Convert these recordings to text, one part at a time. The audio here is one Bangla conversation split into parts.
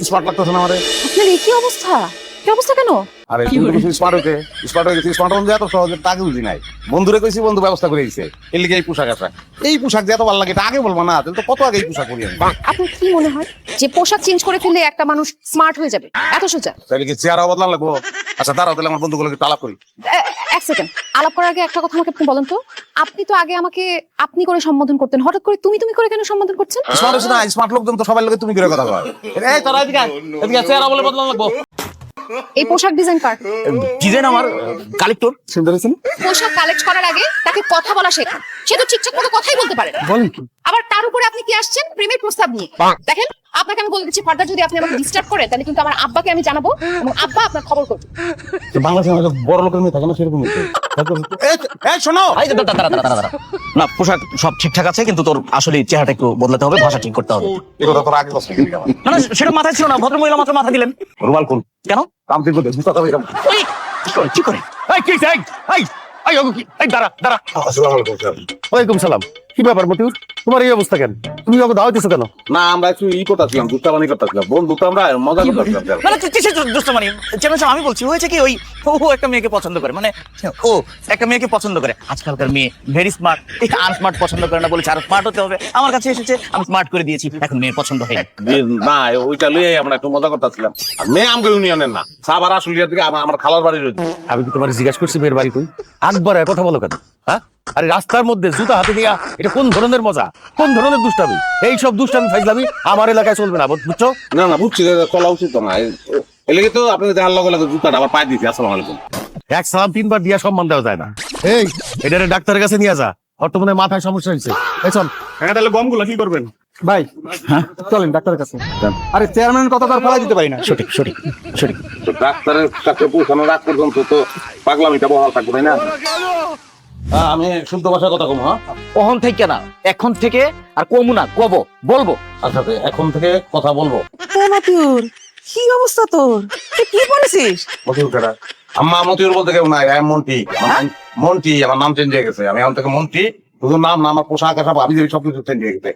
স্মার্ট লাগতেছে না আমারে। আপনার এই কি অবস্থা? কি অবস্থা কেন? আরে তুমি তো স্মার্ট হইতে স্মার্ট হয়ে গেছি, স্মার্ট হন এত সহজে টাকা বুঝি নাই। বন্ধুরে কইছি, বন্ধু ব্যবস্থা করে দিয়েছে। এর লিগে এই পোশাক আশাক, এই পোশাক যে এত ভালো লাগে এটা আগে বলবো না, তাহলে তো কত আগে এই পোশাক পরি আমি। আপনার কি মনে হয় যে পোশাক চেঞ্জ করে ফেললে একটা মানুষ স্মার্ট হয়ে যাবে? এত সোজা? তাহলে কি চেহারা বদলান লাগবো? আচ্ছা দাঁড়াও, তাহলে আমার বন্ধুগুলোকে তালাপ করি। এক সেকেন্ড, আলাপ করার আগে একটা কথা আমাকে আপনি বলেন তো, আপনি তো আগে আমাকে আপনি করে সম্বোধন করতেন, হঠাৎ করে তুমি তুমি করে কেন সম্বোধন করছেন? স্মার্ট হচ্ছে না, স্মার্ট লোকজন তো সবাই লোকে তুমি করে কথা কয়। এই তোরা এদিকে আয়, এদিকে আয়, চেহারা বলে বদলান লাগবো। এই পোশাক ডিজাইন কার? ডিজাইন আমার কালেক্টর শুনতে পেরেছেন? পোশাক কালেক্ট করার আগে তাকে কথা বলা শেখা। সে তো ঠিকঠাক মতো কথাই বলতে পারে না। বলেন কি? আবার তার উপরে আপনি কি আসছেন প্রেমের প্রস্তাব নিয়ে? দেখেন, আপনাকে আমি বলে দিচ্ছি, ফার্দার যদি আপনি আমাকে ডিস্টার্ব করেন তাহলে কিন্তু আমার আব্বাকে আমি জানাবো এবং আব্বা আপনার খবর করবে। বাংলাদেশে আমাদের বড় লোকের মেয়ে থাকে না, সেরকম এই শোনো, না, পোশাক সব ঠিকঠাক আছে, কিন্তু তোর আসলে চেহারাটা একটু বদলাতে হবে, ভাষা ঠিক করতে হবে। এই কথা তোর আগে কথা বলি আমার। না না, সেটা মাথায় ছিল না, ভদ্র মহিলা মাত্র মাথা দিলেন। রুমাল কোন কেন? কাম ঠিক করতে কথা বলি। ওই, কি করে? এই কি এই এই এই ওগো কি? এই দাঁড়া দাঁড়া। আসসালামু আলাইকুম স্যার। ওয়ালাইকুম সালাম। কি ব্যাপার মতিউর, তোমার এই অবস্থা কেন? তুমি ওকে দাওয়াত দিছো কেন? না আমরা একটু করতেছিলাম, দুষ্টাবানি করতেছিলাম, বন্ধু তো আমরা মজা করতেছিলাম। মানে কিসের দুষ্ট মানে? চেয়ারম্যান সাহেব, আমি বলছি হয়েছে কি, ওই ও একটা মেয়েকে পছন্দ করে, মানে ও একটা মেয়েকে পছন্দ করে। আজকালকার মেয়ে ভেরি স্মার্ট, আনস্মার্ট পছন্দ করে না, বলেছে আরো স্মার্ট হতে হবে। আমার কাছে এসেছে, আমি স্মার্ট করে দিয়েছি, এখন মেয়ের পছন্দ হয়নি। না ওইটা লইয়ে আমরা একটু মজা করতেছিলাম। আর মেয়ে আমগো ইউনিয়নের না, সাবার আসলিয়ার দিকে আমার খালার বাড়ি রয়েছে। আমি কি তোমার জিজ্ঞাসা করছি মেয়ের বাড়ি তুই একবার কথা বলো কেন? হ্যাঁ, আরে রাস্তার মধ্যে জুতা হাতে নিয়ে এটা কোন ধরনের মজা, কোন ধরনের দুষ্টামি? এই সব দুষ্টামি ফাইজলামি আমার এলাকায় চলবে না, বুঝছো? না বুঝছি, চলা উচিত তো না। এলাকে তো আপনি দেখার লগে লগে জুতাটা আবার পাই দিয়েছি। আসসালামু আলাইকুম। এক সালাম তিনবার দিয়া সম্মান দেওয়া যায় না। এই এটারে ডাক্তারের কাছে নিয়ে যা, বর্তমানে মাথায় সমস্যা হয়েছে। এই চল। হ্যাঁ, তাহলে গমগুলো কি করবেন? ভাই চলেন ডাক্তারের কাছে। আরে চেয়ারম্যানের কথা তো আর ফেলাই দিতে পারি না। সঠিক সঠিক সঠিক। তো ডাক্তারের কাছে পৌঁছানোর আগ পর্যন্ত তো পাগলামিটা বহাল থাকবো, তাই না? আমি শুদ্ধ ভাষায় কথা কম। হ্যাঁ কখন থেকে না, এখন থেকে আর কমু না, কব বলবো। আচ্ছা এখন থেকে কথা বলবো। মতিউর, কি অবস্থা তোর? তুই কি বলেছিস? মতিউর কেডা? আম্মা মতিউর বলতে কেউ নাই, আমি মন্টি। মন্টি, আমার নাম চেঞ্জ হয়ে গেছে। আমি এখন থেকে মন্টি, শুধু নাম না, আমার পোশাক আশাক আমি সবকিছু চেঞ্জ হয়ে গেছে।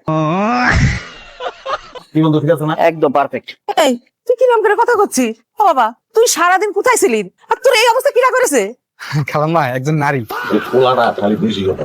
কি বন্ধু, ঠিক আছে না? একদম পারফেক্ট। এই, তুই কি নাম করে কথা করছিস? ও বাবা, তুই সারাদিন কোথায় ছিলি? আর তোর এই অবস্থা কিরা করেছে? খালাম্মা একজন নারী। পোলাটা খালি বেশি কথা।